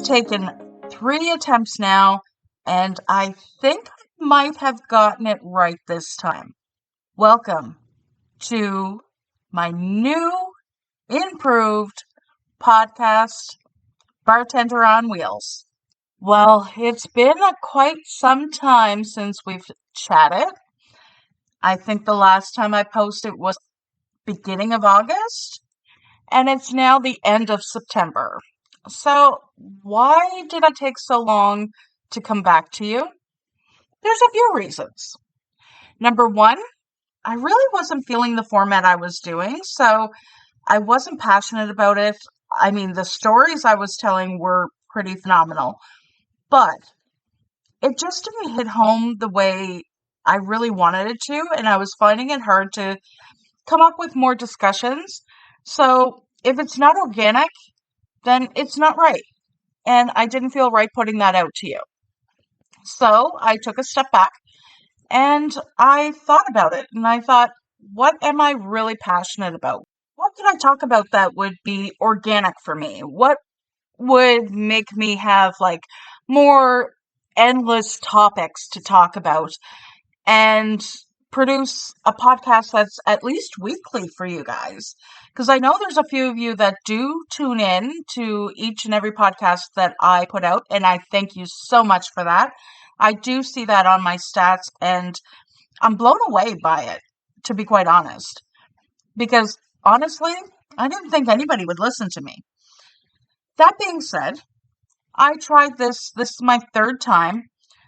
taken 3 attempts now, and I think I might have gotten it right this time. Welcome to my new, improved podcast, Bartender on Wheels. Well, it's been quite some time since we've chatted. I think the last time I posted was beginning of August, and it's now the end of September. So, why did I take so long to come back to you? There's a few reasons. Number one, I really wasn't feeling the format I was doing, so I wasn't passionate about it. I mean, the stories I was telling were pretty phenomenal, but it just didn't hit home the way I really wanted it to, and I was finding it hard to come up with more discussions. So, if it's not organic, then it's not right. And I didn't feel right putting that out to you. So I took a step back and I thought about it. And I thought, what am I really passionate about? What can I talk about that would be organic for me? What would make me have more endless topics to talk about and produce a podcast that's at least weekly for you guys? Because I know there's a few of you that do tune in to each and every podcast that I put out, and I thank you so much for that. I do see that on my stats, and I'm blown away by it, to be quite honest. Because honestly, I didn't think anybody would listen to me. That being said, I tried this. This is my third time.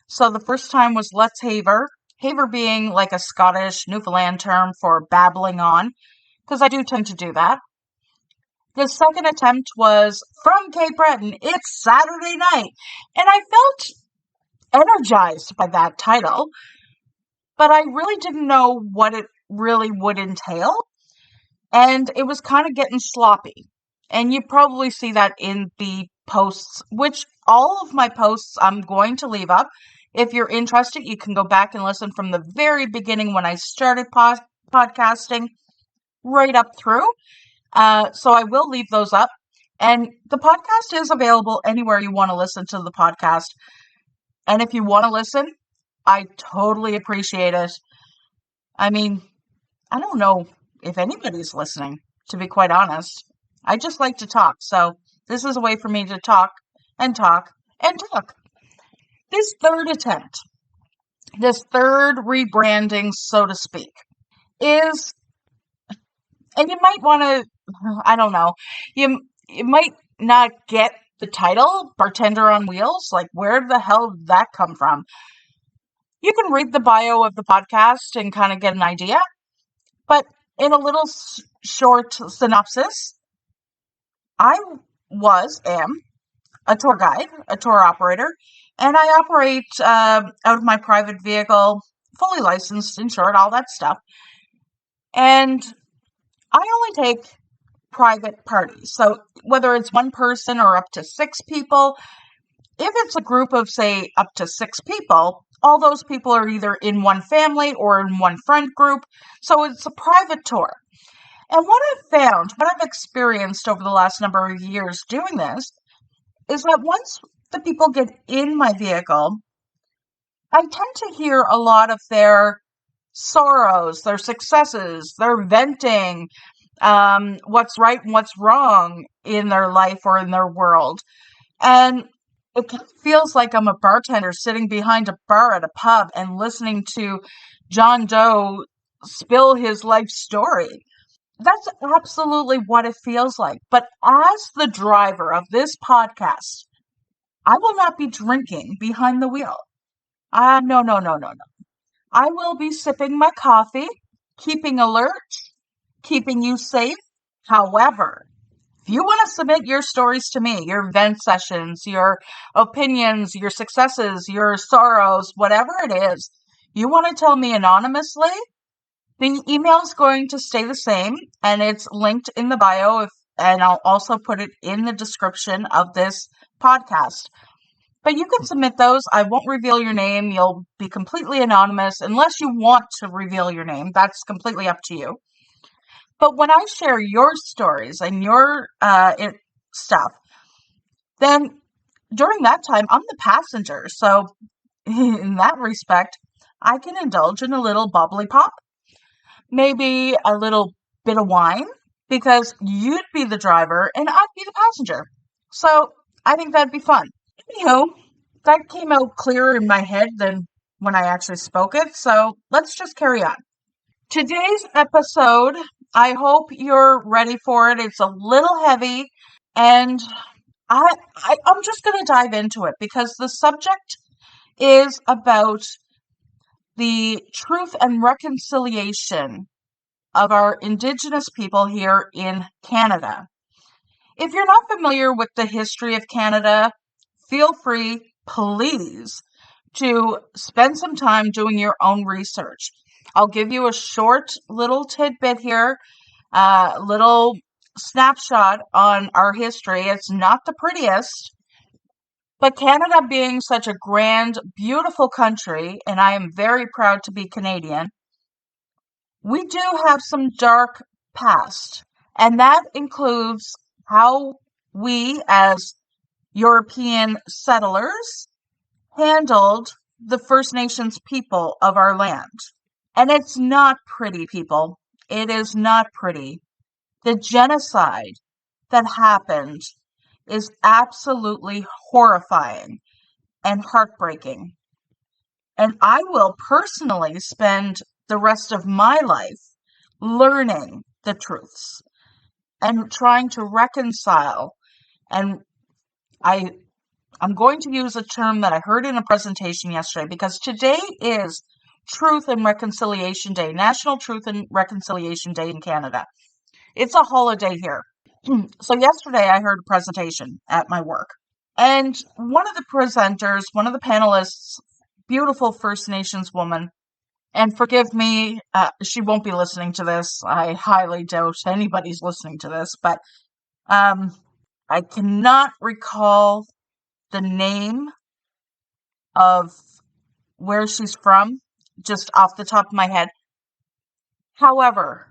So the first time was Let's Haver. Haver being like a Scottish Newfoundland term for babbling on, because I do tend to do that. The second attempt was From Cape Breton, It's Saturday Night, and I felt energized by that title, but I really didn't know what it really would entail, and it was kind of getting sloppy. And you probably see that in the posts, which all of my posts I'm going to leave up. If you're interested, you can go back and listen from the very beginning when I started podcasting right up through. So I will leave those up. And the podcast is available anywhere you want to listen to the podcast. And if you want to listen, I totally appreciate it. I mean, I don't know if anybody's listening, to be quite honest. I just like to talk. So this is a way for me to talk and talk and talk. This third attempt, this third rebranding, so to speak, is, and you might want to, I don't know, you might not get the title, Bartender on Wheels. Like, where the hell did that come from? You can read the bio of the podcast and kind of get an idea. But in a little short synopsis, I am a tour guide, a tour operator, and I operate out of my private vehicle, fully licensed, insured, all that stuff. And I only take private parties. So whether it's one person or up to 6 people, if it's a group of, say, up to 6 people, all those people are either in one family or in one friend group. So it's a private tour. And what I've experienced over the last number of years doing this is that once the people get in my vehicle, I tend to hear a lot of their sorrows, their successes, their venting, what's right and what's wrong in their life or in their world. And it kind of feels like I'm a bartender sitting behind a bar at a pub and listening to John Doe spill his life story. That's absolutely what it feels like. But as the driver of this podcast, I will not be drinking behind the wheel. No. I will be sipping my coffee, keeping alert, keeping you safe. However, if you want to submit your stories to me, your vent sessions, your opinions, your successes, your sorrows, whatever it is, you want to tell me anonymously, the email is going to stay the same, and it's linked in the bio, and I'll also put it in the description of this podcast. But you can submit those. I won't reveal your name. You'll be completely anonymous unless you want to reveal your name. That's completely up to you. But when I share your stories and your stuff, then during that time, I'm the passenger. So, in that respect, I can indulge in a little bubbly pop, maybe a little bit of wine, because you'd be the driver and I'd be the passenger. So, I think that'd be fun. Anywho, that came out clearer in my head than when I actually spoke it. So, let's just carry on. Today's episode, I hope you're ready for it. It's a little heavy, and I'm just going to dive into it because the subject is about the truth and reconciliation of our indigenous people here in Canada. If you're not familiar with the history of Canada, feel free, please, to spend some time doing your own research. I'll give you a short little tidbit here, little snapshot on our history. It's not the prettiest, but Canada being such a grand, beautiful country, and I am very proud to be Canadian, we do have some dark past, and that includes how we, as European settlers, handled the First Nations people of our land. And it's not pretty, people. It is not pretty. The genocide that happened is absolutely horrifying and heartbreaking. And I will personally spend the rest of my life learning the truths and trying to reconcile. And I'm going to use a term that I heard in a presentation yesterday because today is Truth and Reconciliation Day, National Truth and Reconciliation Day in Canada. It's a holiday here. So yesterday I heard a presentation at my work. And one of the presenters, one of the panelists, beautiful First Nations woman, and forgive me, she won't be listening to this. I highly doubt anybody's listening to this, but I cannot recall the name of where she's from, just off the top of my head. However,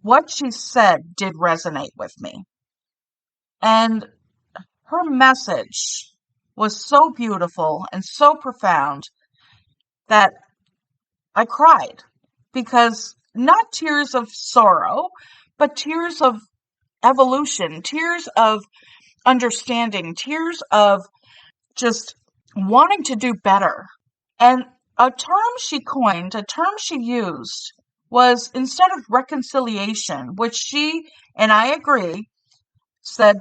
what she said did resonate with me. And her message was so beautiful and so profound that I cried, because not tears of sorrow, but tears of evolution, tears of understanding, tears of just wanting to do better. And a term she coined, a term she used, was, instead of reconciliation, which she, and I agree, said,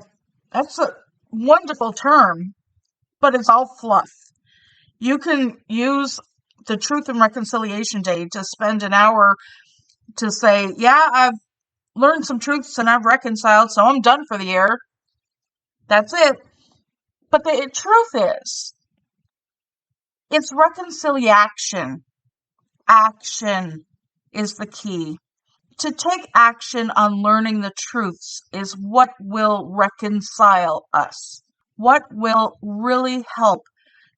that's a wonderful term, but it's all fluff. You can use the Truth and Reconciliation Day to spend an hour to say, yeah, I've learned some truths and I've reconciled, so I'm done for the year. That's it. But the truth is, it's reconciliation. Action is the key. To take action on learning the truths is what will reconcile us, what will really help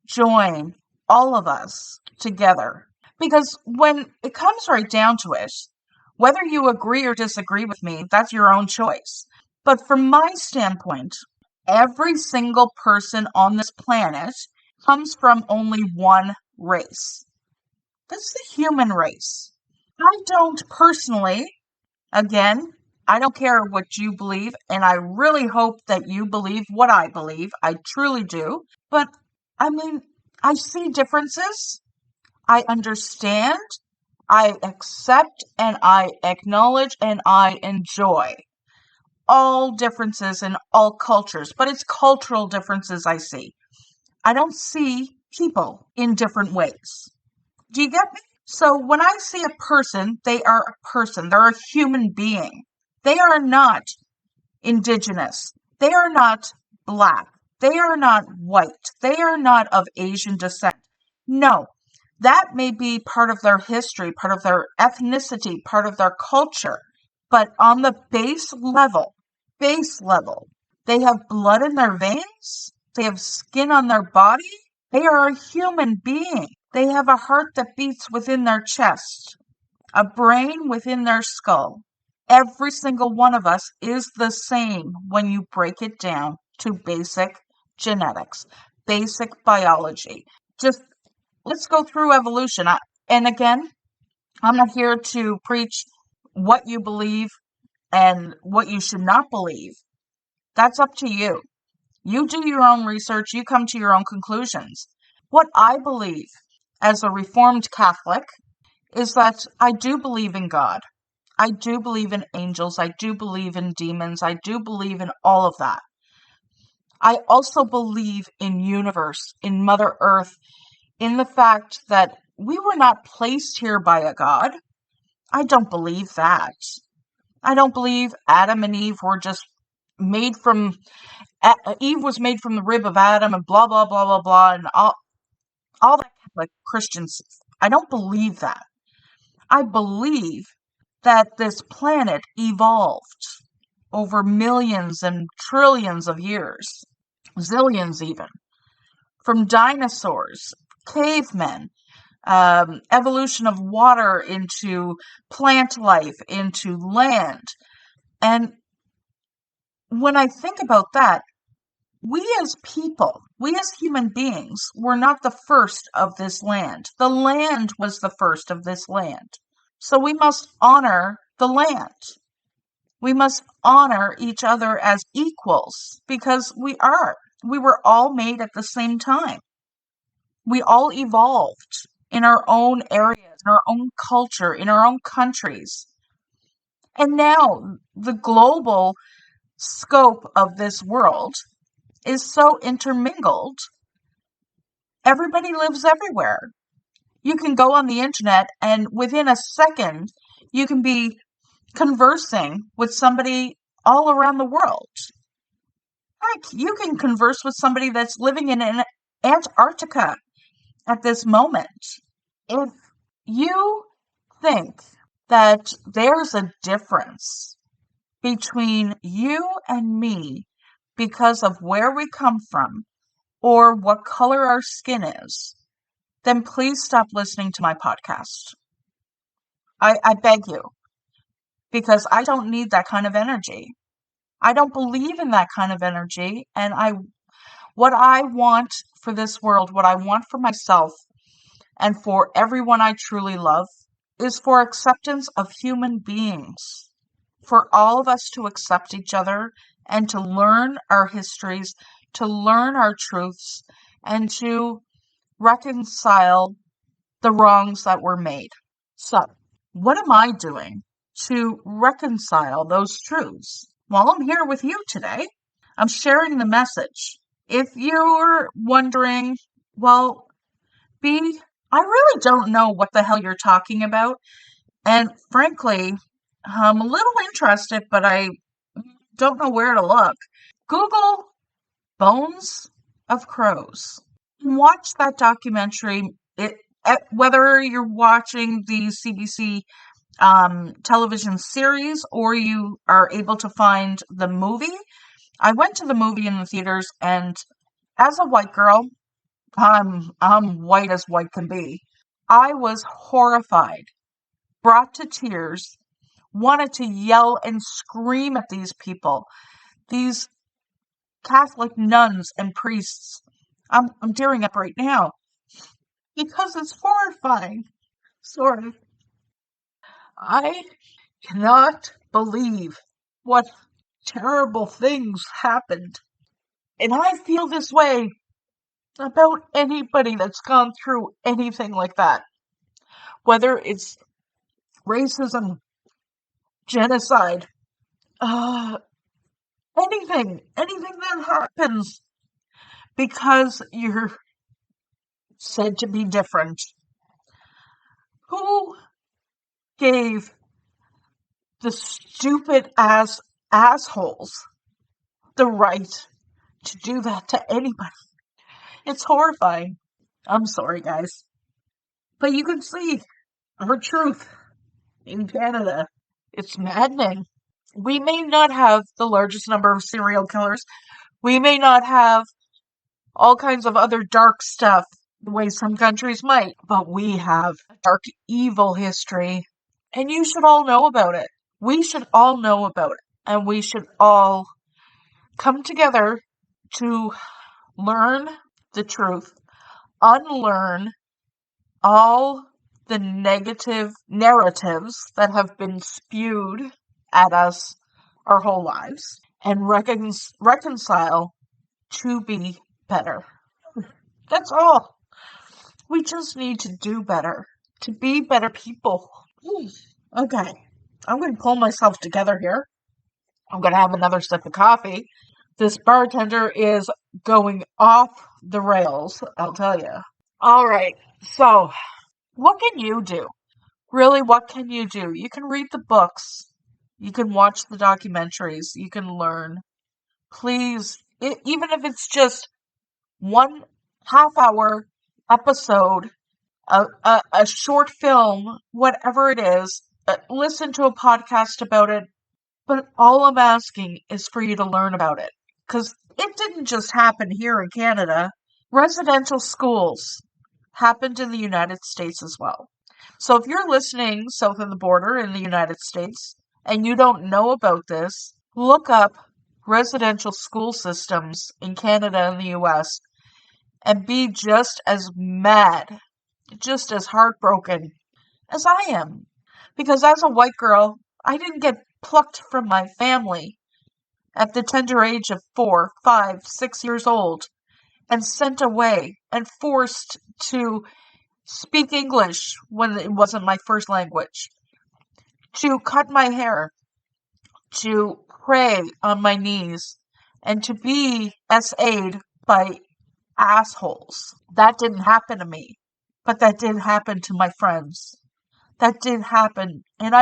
join all of us together. Because when it comes right down to it, whether you agree or disagree with me, that's your own choice. But from my standpoint, every single person on this planet comes from only one race. That's the human race. I don't personally, again, I don't care what you believe, and I really hope that you believe what I believe. I truly do. But, I mean, I see differences. I understand. I accept and I acknowledge and I enjoy all differences in all cultures, but it's cultural differences I see. I don't see people in different ways. Do you get me? So when I see a person, they are a person. They're a human being. They are not indigenous. They are not black. They are not white. They are not of Asian descent. No, that may be part of their history, part of their ethnicity, part of their culture. But on the base level, they have blood in their veins. They have skin on their body. They are a human being. They have a heart that beats within their chest, a brain within their skull. Every single one of us is the same when you break it down to basic genetics. basic biology. Just let's go through evolution. And again, I'm not here to preach what you believe and what you should not believe. That's up to you. You do your own research, you come to your own conclusions. What I believe as a Reformed Catholic is that I do believe in God. I do believe in angels. I do believe in demons. I do believe in all of that. I also believe in universe, in Mother Earth, in the fact that we were not placed here by a God. I don't believe that. I don't believe Adam and Eve were just made from Eve was made from the rib of Adam and blah blah blah blah blah and all that like Christians. I don't believe that. I believe that this planet evolved over millions and trillions of years, zillions even, from dinosaurs, cavemen, evolution of water into plant life, into land. And when I think about that, we as people, we as human beings, were not the first of this land. The land was the first of this land. So we must honor the land. We must honor each other as equals because we are. We were all made at the same time. We all evolved in our own areas, in our own culture, in our own countries. And now the global scope of this world is so intermingled. Everybody lives everywhere. You can go on the internet and within a second, you can be conversing with somebody all around the world. Heck, you can converse with somebody that's living in Antarctica at this moment. If you think that there's a difference between you and me because of where we come from or what color our skin is, then please stop listening to my podcast. I beg you, because I don't need that kind of energy. I don't believe in that kind of energy, and what I want for this world, what I want for myself and for everyone I truly love is for acceptance of human beings, for all of us to accept each other and to learn our histories, to learn our truths, and to reconcile the wrongs that were made. So, what am I doing to reconcile those truths? Well, I'm here with you today. I'm sharing the message. If you're wondering, well, B, I really don't know what the hell you're talking about. And frankly, I'm a little interested, but I don't know where to look. Google Bones of Crows. Watch that documentary. Whether you're watching the CBC television series or you are able to find the movie. I went to the movie in the theaters, and as a white girl, I'm white as white can be. I was horrified, brought to tears, wanted to yell and scream at these people, these Catholic nuns and priests. I'm tearing up right now because it's horrifying. Sorry. I cannot believe what terrible things happened. And I feel this way about anybody that's gone through anything like that. Whether it's racism, genocide, anything that happens because you're said to be different. Who gave the stupid assholes the right to do that to anybody? It's horrifying. I'm sorry, guys. But you can see our truth in Canada. It's maddening. We may not have the largest number of serial killers. We may not have all kinds of other dark stuff the way some countries might, but we have a dark, evil history. And you should all know about it. We should all know about it. And we should all come together to learn the truth, unlearn all the negative narratives that have been spewed at us our whole lives, and reconcile to be better. That's all. We just need to do better, to be better people. Okay, I'm going to pull myself together here. I'm going to have another sip of coffee. This bartender is going off the rails, I'll tell you. All right, so what can you do? Really, what can you do? You can read the books, you can watch the documentaries, you can learn. Please, even if it's just one half-hour episode, a short film, whatever it is, listen to a podcast about it. But all I'm asking is for you to learn about it. Because it didn't just happen here in Canada. Residential schools happened in the United States as well. So if you're listening south of the border in the United States and you don't know about this, look up residential school systems in Canada and the US and be just as mad, just as heartbroken as I am. Because as a white girl, I didn't get plucked from my family at the tender age of 4, 5, 6 years old and sent away and forced to speak English when it wasn't my first language, to cut my hair, to pray on my knees, and to be SA'd by assholes. That didn't happen to me, but that did happen to my friends. That did happen. And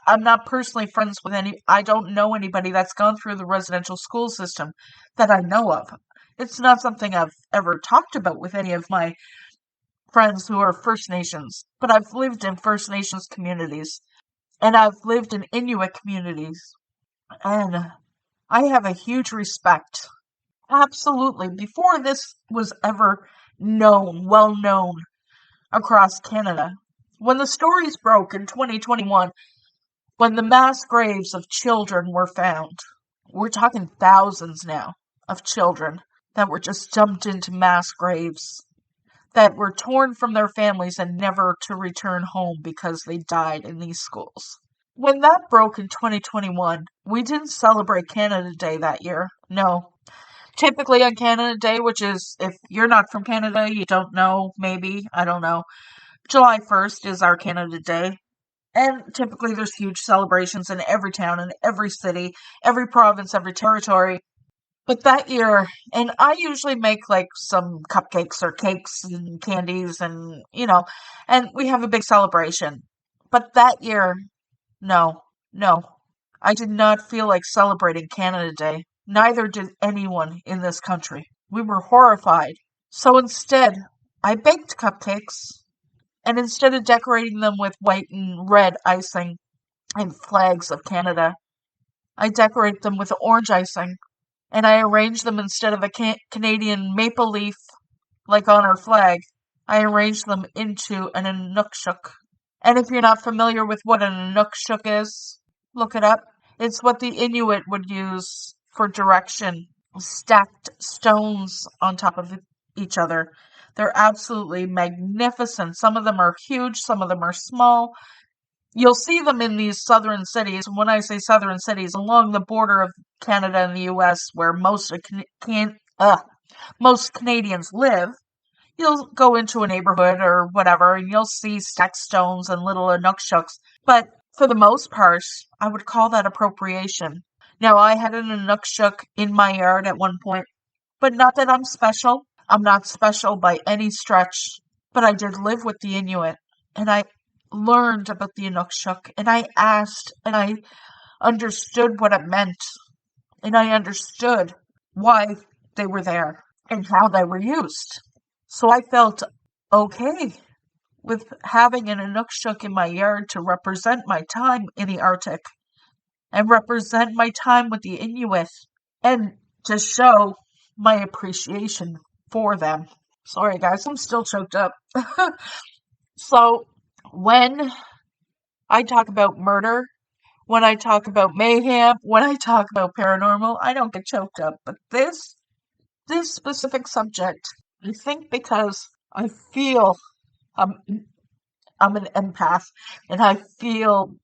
I'm not personally friends with I don't know anybody that's gone through the residential school system that I know of. It's not something I've ever talked about with any of my friends who are First Nations, but I've lived in First Nations communities and I've lived in Inuit communities, and I have a huge respect. Absolutely. Before this was ever well known across Canada, when the stories broke in 2021, when the mass graves of children were found, we're talking thousands now of children that were just dumped into mass graves, that were torn from their families and never to return home because they died in these schools. When that broke in 2021, we didn't celebrate Canada Day that year. No. Typically on Canada Day, which is, if you're not from Canada, you don't know, maybe, I don't know. July 1st is our Canada Day. And typically there's huge celebrations in every town, in every city, every province, every territory. But that year, and I usually make like some cupcakes or cakes and candies and we have a big celebration. But that year, no, no. I did not feel like celebrating Canada Day. Neither did anyone in this country. We were horrified. So instead, I baked cupcakes, and instead of decorating them with white and red icing and flags of Canada, I decorated them with orange icing, and I arranged them instead of a Canadian maple leaf like on our flag. I arranged them into an Inukshuk. And if you're not familiar with what an Inukshuk is, look it up. It's what the Inuit would use for direction. Stacked stones on top of each other. They're absolutely magnificent. Some of them are huge, some of them are small. You'll see them in these southern cities. When I say southern cities, along the border of Canada and the US, where most Canadians live, you'll go into a neighborhood or whatever, and you'll see stacked stones and little Inukshuks. But for the most part, I would call that appropriation. Now, I had an Inukshuk in my yard at one point, but not that I'm special. I'm not special by any stretch, but I did live with the Inuit, and I learned about the Inukshuk, and I asked, and I understood what it meant, and I understood why they were there and how they were used. So I felt okay with having an Inukshuk in my yard to represent my time in the Arctic and represent my time with the Inuit and to show my appreciation for them. Sorry guys, I'm still choked up. So when I talk about murder, when I talk about mayhem, when I talk about paranormal, I don't get choked up. But this specific subject, I think because I feel I'm, I'm an empath and I feel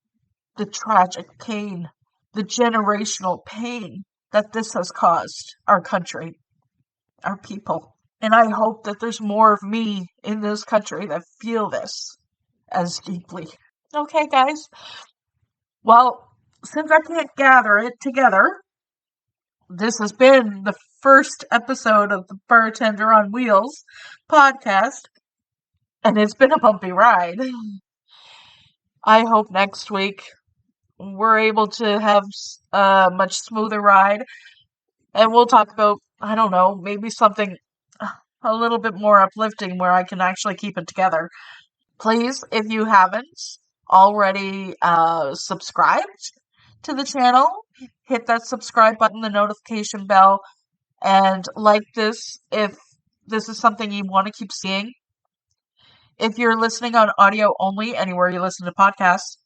the tragic pain, the generational pain that this has caused our country, our people. And I hope that there's more of me in this country that feel this as deeply. Okay, guys. Well, since I can't gather it together, this has been the first episode of the Bartender on Wheels podcast, and it's been a bumpy ride. I hope next week we're able to have a much smoother ride, and we'll talk about, I don't know, maybe something a little bit more uplifting where I can actually keep it together. Please, if you haven't already subscribed to the channel, hit that subscribe button, the notification bell, and like this if this is something you want to keep seeing. If you're listening on audio only, anywhere you listen to podcasts,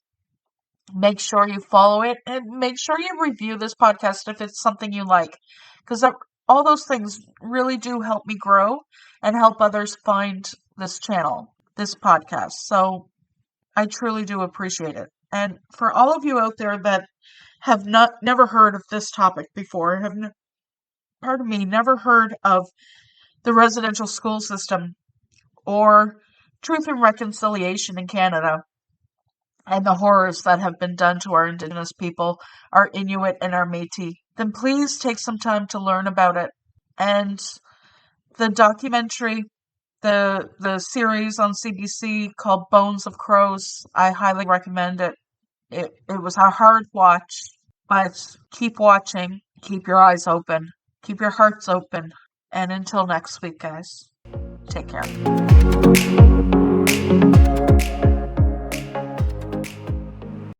make sure you follow it and make sure you review this podcast if it's something you like. Because all those things really do help me grow and help others find this channel, this podcast. So I truly do appreciate it. And for all of you out there that have never heard of this topic before, never heard of the residential school system or Truth and Reconciliation in Canada and the horrors that have been done to our indigenous people, our Inuit and our Metis, then please take some time to learn about it. And the documentary, the series on CBC called Bones of Crows, I highly recommend it. It was a hard watch, but keep watching, keep your eyes open, keep your hearts open, and until next week, guys, take care.